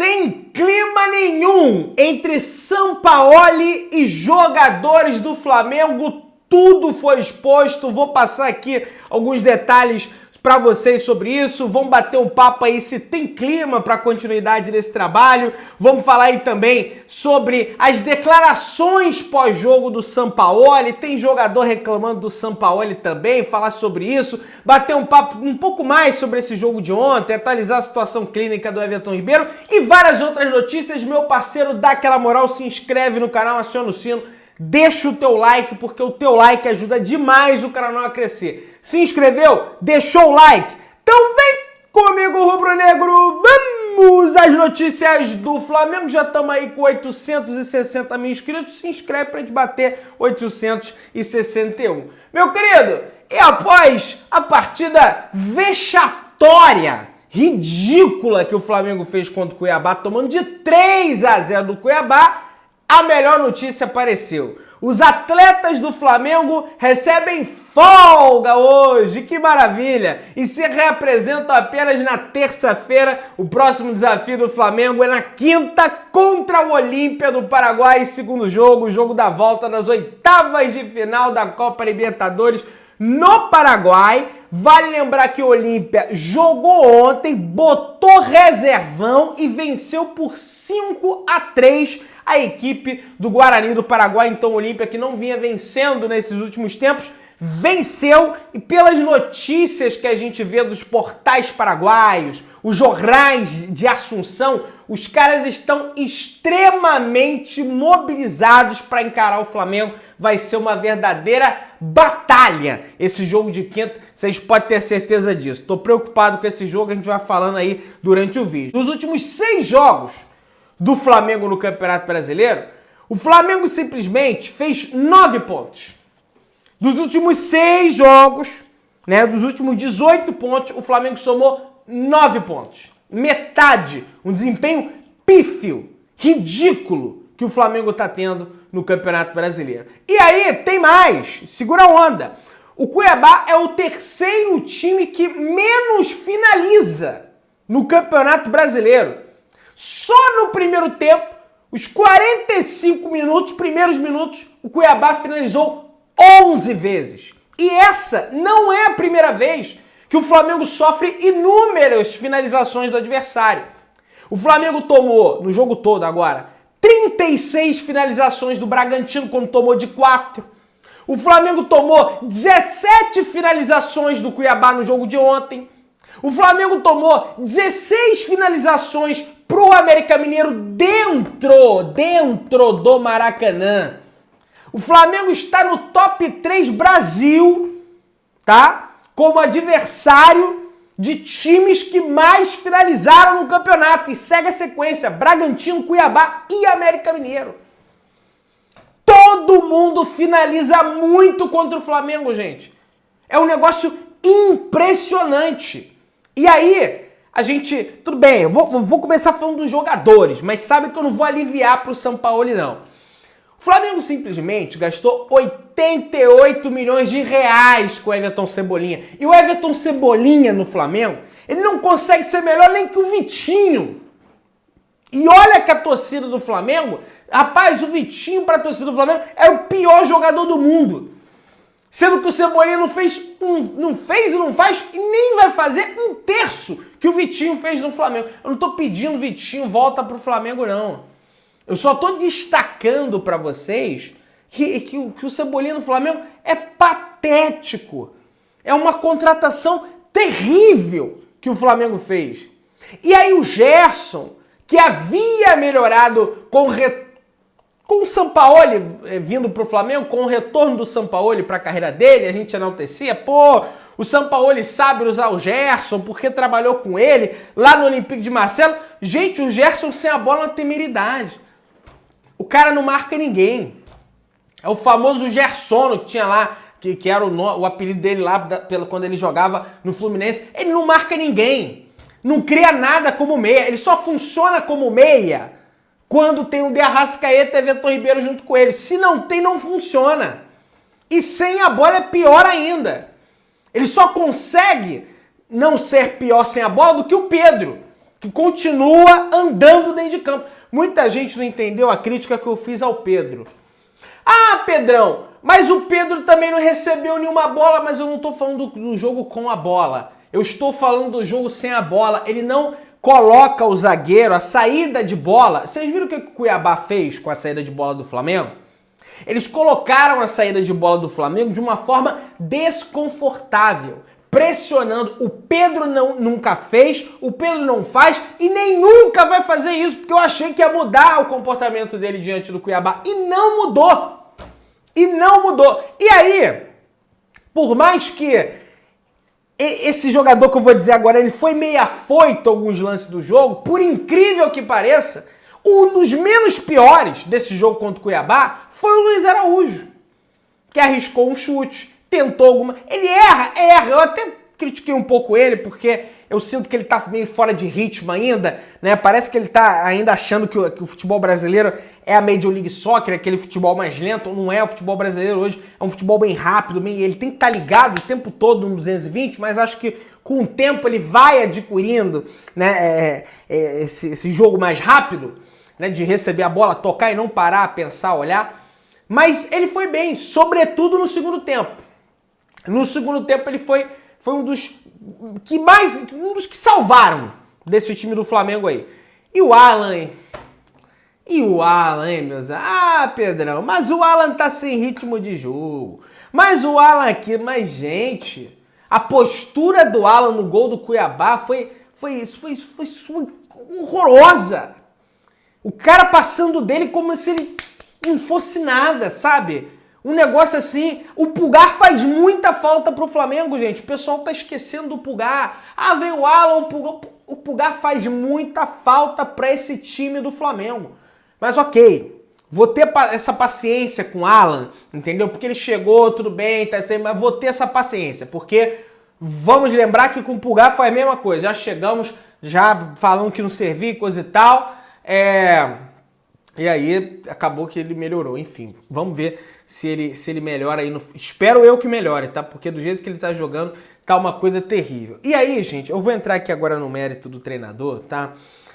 Sem clima nenhum entre Sampaoli e jogadores do Flamengo, tudo foi exposto. Vou passar aqui alguns detalhes para vocês sobre isso. Vamos bater um papo aí se tem clima para continuidade desse trabalho. Vamos falar aí também sobre as declarações pós-jogo do Sampaoli. Tem jogador reclamando do Sampaoli também, falar sobre isso. Bater um papo um pouco mais sobre esse jogo de ontem, atualizar a situação clínica do Everton Ribeiro e várias outras notícias. Meu parceiro, dá aquela moral, se inscreve no canal, aciona o sino. Deixa o teu like, porque o teu like ajuda demais o canal a crescer. Se inscreveu? Deixou o like? Então vem comigo, rubro-negro! Vamos às notícias do Flamengo. Já estamos aí com 860 mil inscritos. Se inscreve pra gente bater 861. Meu querido, e após a partida vexatória, ridícula que o Flamengo fez contra o Cuiabá, tomando de 3-0 do Cuiabá, a melhor notícia apareceu. Os atletas do Flamengo recebem folga hoje, que maravilha! E se reapresentam apenas na terça-feira. O próximo desafio do Flamengo é na quinta contra o Olímpia do Paraguai, segundo jogo, o jogo da volta das oitavas de final da Copa Libertadores no Paraguai. Vale lembrar que o Olímpia jogou ontem, botou reservão e venceu por 5-3 a equipe do Guarani do Paraguai. Então o Olímpia, que não vinha vencendo nesses últimos tempos, venceu. E pelas notícias que a gente vê dos portais paraguaios, os jornais de Assunção, os caras estão extremamente mobilizados para encarar o Flamengo. Vai ser uma verdadeira batalha esse jogo de quinta, vocês podem ter certeza disso. Tô preocupado com esse jogo, a gente vai falando aí durante o vídeo. Nos últimos 6 jogos do Flamengo no Campeonato Brasileiro, o Flamengo simplesmente fez 9 pontos. Dos últimos 6 jogos, dos últimos 18 pontos, o Flamengo somou 9 pontos. Metade, um desempenho pífio, ridículo que o Flamengo tá tendo no Campeonato Brasileiro. E aí, tem mais, segura a onda. O Cuiabá é o terceiro time que menos finaliza no Campeonato Brasileiro. Só no primeiro tempo, os 45 primeiros minutos, o Cuiabá finalizou 11 vezes. E essa não é a primeira vez que o Flamengo sofre inúmeras finalizações do adversário. O Flamengo tomou, no jogo todo agora, 36 finalizações do Bragantino, quando tomou de 4. O Flamengo tomou 17 finalizações do Cuiabá no jogo de ontem. O Flamengo tomou 16 finalizações pro América Mineiro dentro do Maracanã. O Flamengo está no top 3 Brasil, tá? Como adversário de times que mais finalizaram no campeonato. E segue a sequência: Bragantino, Cuiabá e América Mineiro. Todo mundo finaliza muito contra o Flamengo, gente. É um negócio impressionante. E aí, a gente... Tudo bem, eu vou começar falando dos jogadores, mas sabe que eu não vou aliviar pro Sampaoli, não. O Flamengo simplesmente gastou 88 milhões de reais com o Everton Cebolinha. E o Everton Cebolinha no Flamengo, ele não consegue ser melhor nem que o Vitinho. E olha que a torcida do Flamengo, rapaz, o Vitinho para a torcida do Flamengo é o pior jogador do mundo. Sendo que o Cebolinha não fez e não faz e nem vai fazer um terço que o Vitinho fez no Flamengo. Eu não tô pedindo Vitinho volta pro Flamengo, não. Eu só tô destacando para vocês que o Cebolinha no Flamengo é patético. É uma contratação terrível que o Flamengo fez. E aí o Gerson, que havia melhorado com o Sampaoli vindo pro Flamengo, com o retorno do Sampaoli para a carreira dele, a gente enaltecia, o Sampaoli sabe usar o Gerson, porque trabalhou com ele lá no Olympique de Marseille. Gente, o Gerson sem a bola não tem temeridade. O cara não marca ninguém. É o famoso Gersono que tinha lá, que era o apelido dele lá quando ele jogava no Fluminense. Ele não marca ninguém. Não cria nada como meia. Ele só funciona como meia quando tem o De Arrascaeta e Everton Ribeiro junto com ele. Se não tem, não funciona. E sem a bola é pior ainda. Ele só consegue não ser pior sem a bola do que o Pedro, que continua andando dentro de campo. Muita gente não entendeu a crítica que eu fiz ao Pedro. Ah, Pedrão, mas o Pedro também não recebeu nenhuma bola, mas eu não estou falando do jogo com a bola. Eu estou falando do jogo sem a bola. Ele não coloca o zagueiro, a saída de bola. Vocês viram o que o Cuiabá fez com a saída de bola do Flamengo? Eles colocaram a saída de bola do Flamengo de uma forma desconfortável, pressionando. O Pedro nunca fez, o Pedro não faz e nem nunca vai fazer isso, porque eu achei que ia mudar o comportamento dele diante do Cuiabá. E não mudou. E não mudou. E aí, por mais que esse jogador que eu vou dizer agora, ele foi meio afoito alguns lances do jogo, por incrível que pareça, um dos menos piores desse jogo contra o Cuiabá foi o Luiz Araújo, que arriscou um chute, tentou alguma... Ele erra. Eu até critiquei um pouco ele, porque eu sinto que ele tá meio fora de ritmo ainda, né? Parece que ele tá ainda achando que o futebol brasileiro é a Major League Soccer, aquele futebol mais lento. Não é o futebol brasileiro hoje, é um futebol bem rápido, ele tem que estar ligado o tempo todo no 220, mas acho que com o tempo ele vai adquirindo, né, esse jogo mais rápido, né, de receber a bola, tocar e não parar, pensar, olhar. Mas ele foi bem, sobretudo no segundo tempo. No segundo tempo ele foi um dos que salvaram desse time do Flamengo aí. E o Alan, hein? Meus amigos? Ah, Pedrão, mas o Alan tá sem ritmo de jogo. Mas o Alan aqui, mas gente, a postura do Alan no gol do Cuiabá foi horrorosa. O cara passando dele como se ele não fosse nada, sabe? Um negócio assim, o Pulgar faz muita falta pro Flamengo, gente. O pessoal tá esquecendo do Pulgar. Ah, veio o Alan, o Pulgar faz muita falta pra esse time do Flamengo. Mas ok, vou ter essa paciência com o Alan, entendeu? Porque ele chegou, tudo bem, tá assim, mas vou ter essa paciência, porque vamos lembrar que com o Pulgar foi a mesma coisa. Já chegamos, já falando que não servia, coisa e tal. E aí acabou que ele melhorou, enfim. Vamos ver se ele melhora aí. Espero eu que melhore, tá? Porque do jeito que ele tá jogando, tá uma coisa terrível. E aí, gente, eu vou entrar aqui agora no mérito do treinador, tá?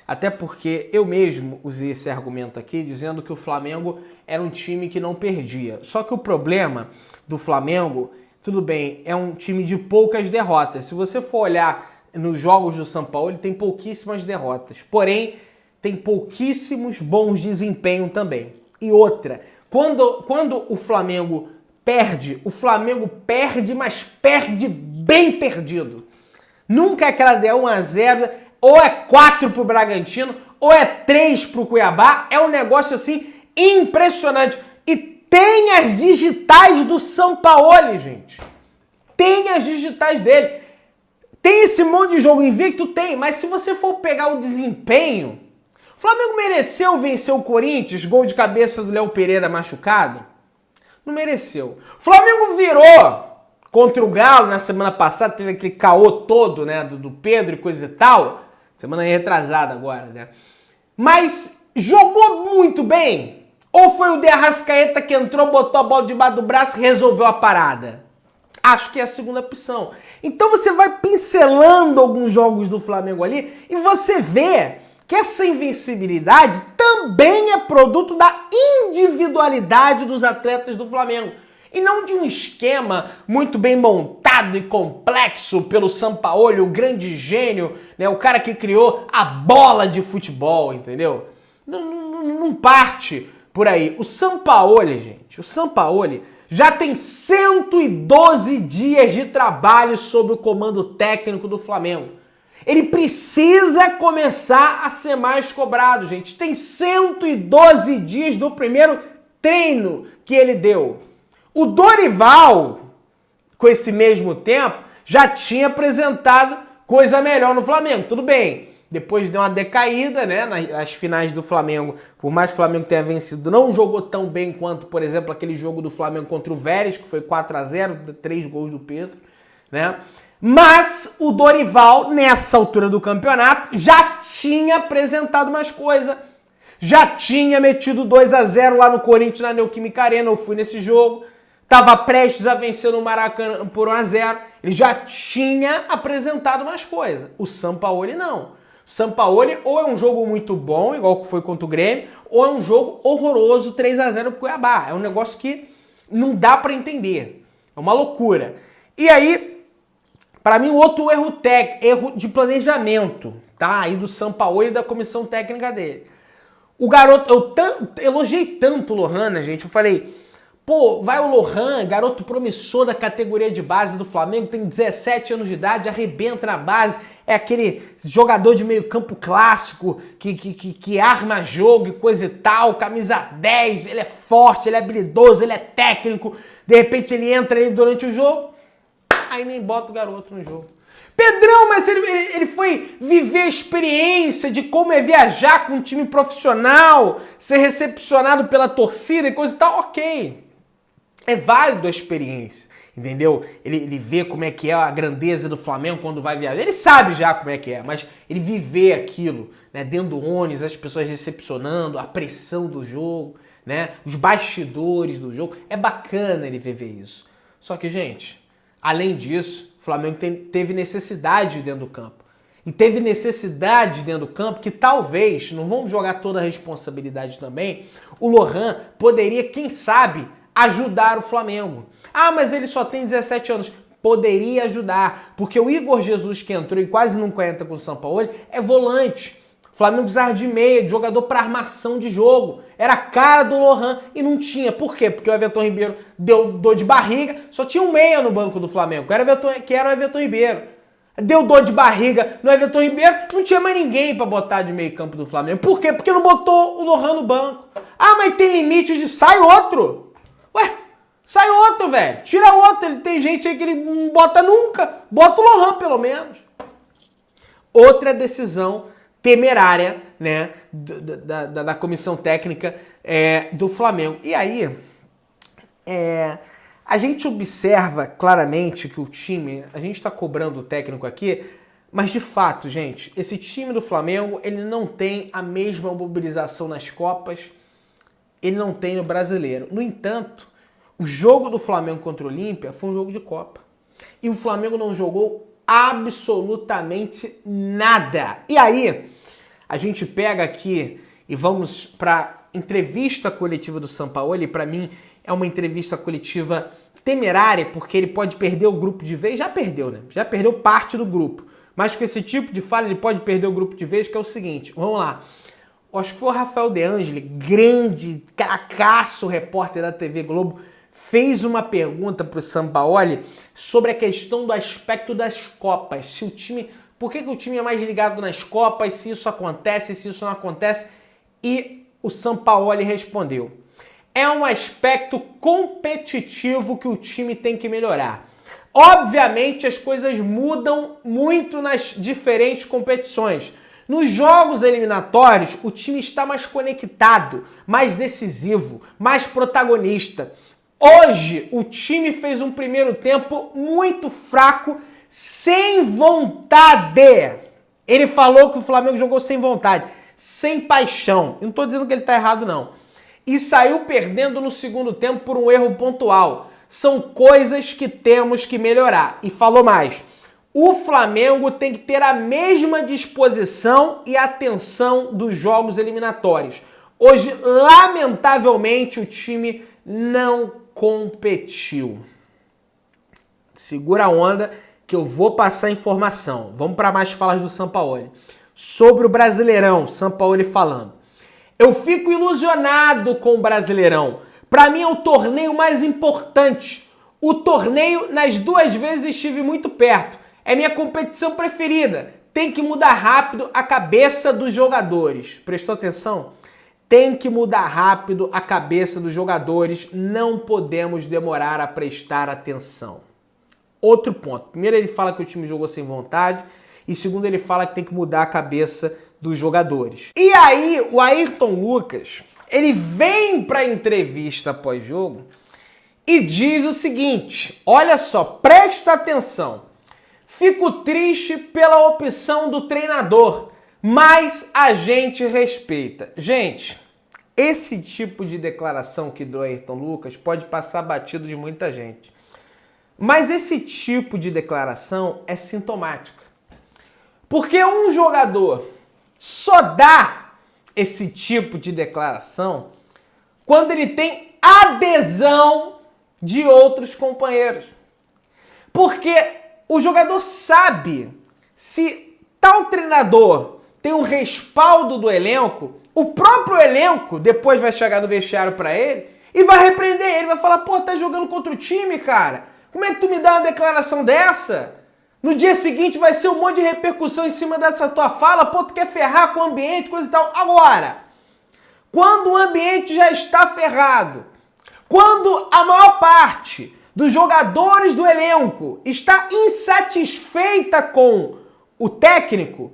Até porque eu mesmo usei esse argumento aqui, dizendo que o Flamengo era um time que não perdia. Só que o problema do Flamengo, tudo bem, é um time de poucas derrotas. Se você for olhar nos jogos do São Paulo, ele tem pouquíssimas derrotas. Porém, tem pouquíssimos bons desempenhos também. E outra, quando o Flamengo perde, mas perde bem perdido. Nunca é aquela de 1-0, ou é 4 pro Bragantino, ou é 3 pro Cuiabá. É um negócio assim impressionante. E tem as digitais do Sampaoli, gente. Tem as digitais dele. Tem esse monte de jogo invicto? Tem. Mas se você for pegar o desempenho, o Flamengo mereceu vencer o Corinthians, gol de cabeça do Léo Pereira machucado? Não mereceu. O Flamengo virou contra o Galo na semana passada, teve aquele caô todo, né, do Pedro e coisa e tal. Semana retrasada agora, né? Mas jogou muito bem? Ou foi o De Arrascaeta que entrou, botou a bola debaixo do braço e resolveu a parada? Acho que é a segunda opção. Então você vai pincelando alguns jogos do Flamengo ali e você vê que essa invencibilidade também é produto da individualidade dos atletas do Flamengo. E não de um esquema muito bem montado e complexo pelo Sampaoli, o grande gênio, né, o cara que criou a bola de futebol, entendeu? Não parte por aí. O Sampaoli, gente, já tem 112 dias de trabalho sob o comando técnico do Flamengo. Ele precisa começar a ser mais cobrado, gente. Tem 112 dias do primeiro treino que ele deu. O Dorival, com esse mesmo tempo, já tinha apresentado coisa melhor no Flamengo. Tudo bem, depois deu uma decaída, né? Nas finais do Flamengo, por mais que o Flamengo tenha vencido, não jogou tão bem quanto, por exemplo, aquele jogo do Flamengo contra o Vélez, que foi 4-0, 3 gols do Pedro, né? Mas o Dorival, nessa altura do campeonato, já tinha apresentado mais coisa. Já tinha metido 2-0 lá no Corinthians, na Neoquímica Arena. Eu fui nesse jogo. Estava prestes a vencer no Maracanã por 1-0. Ele já tinha apresentado mais coisa. O Sampaoli não. Sampaoli ou é um jogo muito bom, igual que foi contra o Grêmio, ou é um jogo horroroso 3-0 pro Cuiabá. É um negócio que não dá para entender. É uma loucura. E aí, para mim, outro erro de planejamento, tá? Aí do Sampaoli e da comissão técnica dele. O garoto, eu elogiei tanto o Lohan, né, gente? Eu falei, pô, vai o Lohan, garoto promissor da categoria de base do Flamengo, tem 17 anos de idade, arrebenta na base, é aquele jogador de meio campo clássico, que arma jogo e coisa e tal, camisa 10, ele é forte, ele é habilidoso, ele é técnico, de repente ele entra aí durante o jogo, aí nem bota o garoto no jogo. Pedrão, mas ele foi viver a experiência de como é viajar com um time profissional, ser recepcionado pela torcida e coisa e tal, ok. É válido a experiência, entendeu? Ele vê como é que é a grandeza do Flamengo quando vai viajar. Ele sabe já como é que é, mas ele viver aquilo, né? Dentro do ônibus, as pessoas recepcionando, a pressão do jogo, né? Os bastidores do jogo. É bacana ele viver isso. Só que, gente, além disso, o Flamengo teve necessidade dentro do campo. E teve necessidade dentro do campo que talvez, não vamos jogar toda a responsabilidade também, o Lohan poderia, quem sabe, ajudar o Flamengo. Ah, mas ele só tem 17 anos. Poderia ajudar, porque o Igor Jesus que entrou e quase nunca entra com o Sampaoli é volante. O Flamengo precisava de meia, de jogador para armação de jogo. Era a cara do Lohan e não tinha. Por quê? Porque o Everton Ribeiro deu dor de barriga, só tinha um meia no banco do Flamengo, que era o Everton Ribeiro. Deu dor de barriga no Everton Ribeiro, não tinha mais ninguém para botar de meio campo do Flamengo. Por quê? Porque não botou o Lohan no banco. Ah, mas tem limite de sai outro. Ué, sai outro, velho. Tira outro. Ele tem gente aí que ele não bota nunca. Bota o Lohan, pelo menos. Outra decisão temerária, né, da comissão técnica do Flamengo. E aí, a gente observa claramente que o time, a gente está cobrando o técnico aqui, mas de fato, gente, esse time do Flamengo, ele não tem a mesma mobilização nas Copas, ele não tem no Brasileiro. No entanto, o jogo do Flamengo contra o Olímpia foi um jogo de Copa. E o Flamengo não jogou absolutamente nada. E aí, a gente pega aqui e vamos para entrevista coletiva do Sampaoli. Para mim, é uma entrevista coletiva temerária, porque ele pode perder o grupo de vez. Já perdeu, né? Já perdeu parte do grupo. Mas com esse tipo de fala, ele pode perder o grupo de vez, que é o seguinte. Vamos lá. Acho que foi o Rafael De Angeli, grande, cracaço repórter da TV Globo, fez uma pergunta para o Sampaoli sobre a questão do aspecto das Copas. Se o time... Por que o time é mais ligado nas Copas, se isso acontece, se isso não acontece? E o Sampaoli respondeu. É um aspecto competitivo que o time tem que melhorar. Obviamente as coisas mudam muito nas diferentes competições. Nos jogos eliminatórios, o time está mais conectado, mais decisivo, mais protagonista. Hoje, o time fez um primeiro tempo muito fraco, sem vontade. Ele falou que o Flamengo jogou sem vontade, sem paixão. Eu não estou dizendo que ele está errado, não. E saiu perdendo no segundo tempo por um erro pontual. São coisas que temos que melhorar. E falou mais. O Flamengo tem que ter a mesma disposição e atenção dos jogos eliminatórios. Hoje, lamentavelmente, o time não competiu. Segura a onda que eu vou passar informação. Vamos para mais falas do Sampaoli. Sobre o Brasileirão, Sampaoli falando. Eu fico ilusionado com o Brasileirão. Para mim é o torneio mais importante. O torneio, nas 2 vezes, estive muito perto. É minha competição preferida. Tem que mudar rápido a cabeça dos jogadores. Prestou atenção? Tem que mudar rápido a cabeça dos jogadores. Não podemos demorar a prestar atenção. Outro ponto. Primeiro, ele fala que o time jogou sem vontade. E segundo, ele fala que tem que mudar a cabeça dos jogadores. E aí, o Ayrton Lucas, ele vem para a entrevista pós-jogo e diz o seguinte, olha só, presta atenção. Fico triste pela opção do treinador, mas a gente respeita. Gente, esse tipo de declaração que do Ayrton Lucas pode passar batido de muita gente. Mas esse tipo de declaração é sintomática. Porque um jogador só dá esse tipo de declaração quando ele tem adesão de outros companheiros. Porque o jogador sabe, se tal treinador tem um respaldo do elenco, o próprio elenco depois vai chegar no vestiário para ele e vai repreender ele, vai falar, pô, tá jogando contra o time, cara. Como é que tu me dá uma declaração dessa? No dia seguinte vai ser um monte de repercussão em cima dessa tua fala, pô, tu quer ferrar com o ambiente, coisa e tal. Agora, quando o ambiente já está ferrado, quando a maior parte dos jogadores do elenco está insatisfeita com o técnico,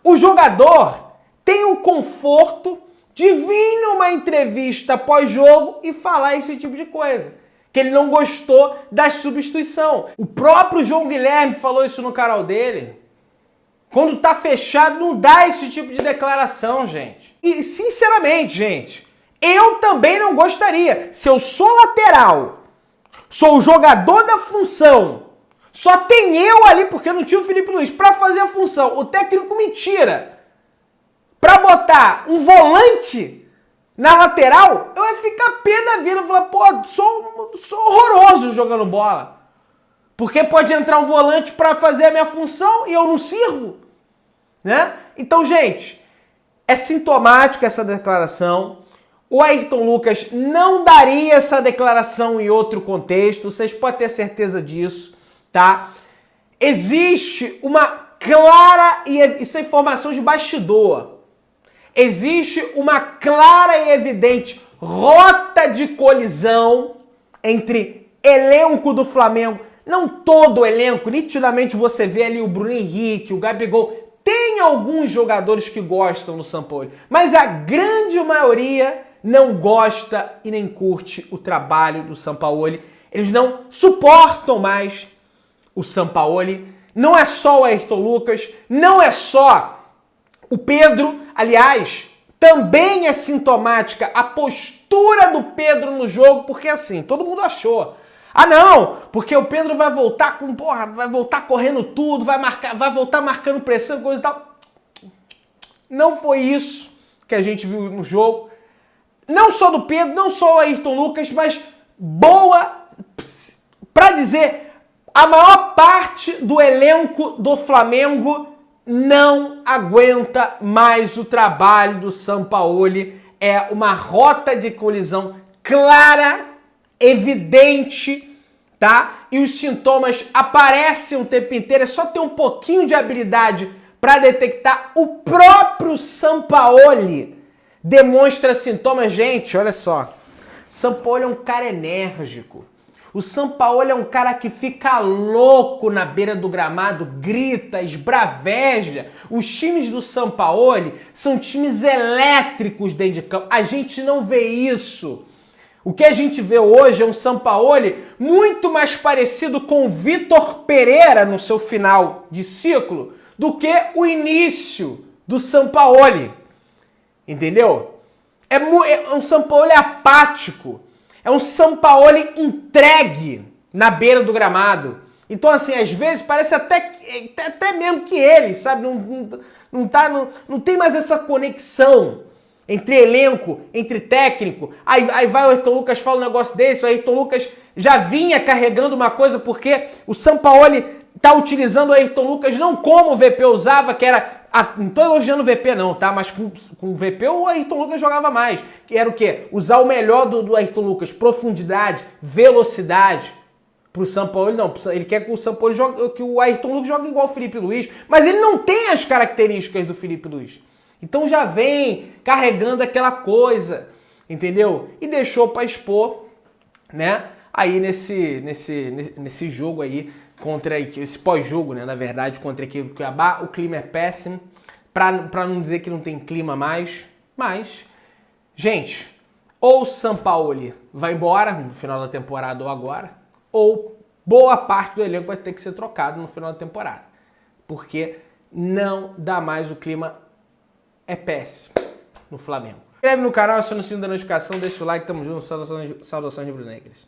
o jogador tem o conforto de vir numa entrevista pós-jogo e falar esse tipo de coisa. Que ele não gostou da substituição. O próprio João Guilherme falou isso no canal dele. Quando tá fechado, não dá esse tipo de declaração, gente. E, sinceramente, gente, eu também não gostaria. Se eu sou lateral, sou o jogador da função, só tem eu ali, porque não tinha o Felipe Luiz, pra fazer a função. O técnico me tira pra botar um volante na lateral, eu ia ficar pé da vida. Eu ia falar, pô, sou horroroso jogando bola. Porque pode entrar um volante pra fazer a minha função e eu não sirvo, né? Então, gente, é sintomático essa declaração. O Ayrton Lucas não daria essa declaração em outro contexto, vocês podem ter certeza disso, tá? Existe uma clara, e isso é informação de bastidor, existe uma clara e evidente rota de colisão entre elenco do Flamengo, não todo o elenco, nitidamente você vê ali o Bruno Henrique, o Gabigol, tem alguns jogadores que gostam do Sampaoli, mas a grande maioria não gosta e nem curte o trabalho do Sampaoli. Eles não suportam mais o Sampaoli. Não é só o Ayrton Lucas, não é só o Pedro. Aliás, também é sintomática a postura do Pedro no jogo, porque assim, todo mundo achou. Ah não, porque o Pedro vai voltar com, porra, vai voltar correndo tudo, vai voltar marcando pressão, coisa e tal. Não foi isso que a gente viu no jogo. Não só do Pedro, não só o Ayrton Lucas, mas pra dizer, a maior parte do elenco do Flamengo não aguenta mais o trabalho do Sampaoli. É uma rota de colisão clara, evidente, tá? E os sintomas aparecem o tempo inteiro. É só ter um pouquinho de habilidade para detectar. O próprio Sampaoli demonstra sintomas. Gente, olha só. Sampaoli é um cara enérgico. O Sampaoli é um cara que fica louco na beira do gramado, grita, esbraveja. Os times do Sampaoli são times elétricos dentro de campo. A gente não vê isso. O que a gente vê hoje é um Sampaoli muito mais parecido com o Vitor Pereira no seu final de ciclo do que o início do Sampaoli. Entendeu? É um Sampaoli apático. É um Sampaoli entregue na beira do gramado. Então, assim, às vezes parece até mesmo que ele, sabe? Não tem mais essa conexão entre elenco, entre técnico. Aí vai o Ayrton Lucas, fala um negócio desse, o Ayrton Lucas já vinha carregando uma coisa porque o Sampaoli tá utilizando o Ayrton Lucas não como o VP usava, que era... não tô elogiando o VP não, tá? Mas com o VP o Ayrton Lucas jogava mais. Que era o quê? Usar o melhor do Ayrton Lucas. Profundidade, velocidade. Pro Sampaoli não. Ele quer que o Sampaoli jogue, que o Ayrton Lucas jogue igual o Felipe Luiz. Mas ele não tem as características do Felipe Luiz. Então já vem carregando aquela coisa. Entendeu? E deixou pra expor, né? Aí nesse jogo aí, contra esse pós-jogo, né, na verdade, contra a equipe do Cuiabá, o clima é péssimo, pra não dizer que não tem clima mais, mas, gente, ou o Sampaoli vai embora no final da temporada ou agora, ou boa parte do elenco vai ter que ser trocado no final da temporada, porque não dá mais, o clima é péssimo no Flamengo. Se inscreve no canal, aciona o sininho da notificação, deixa o like, tamo junto, saudações rubro-negras.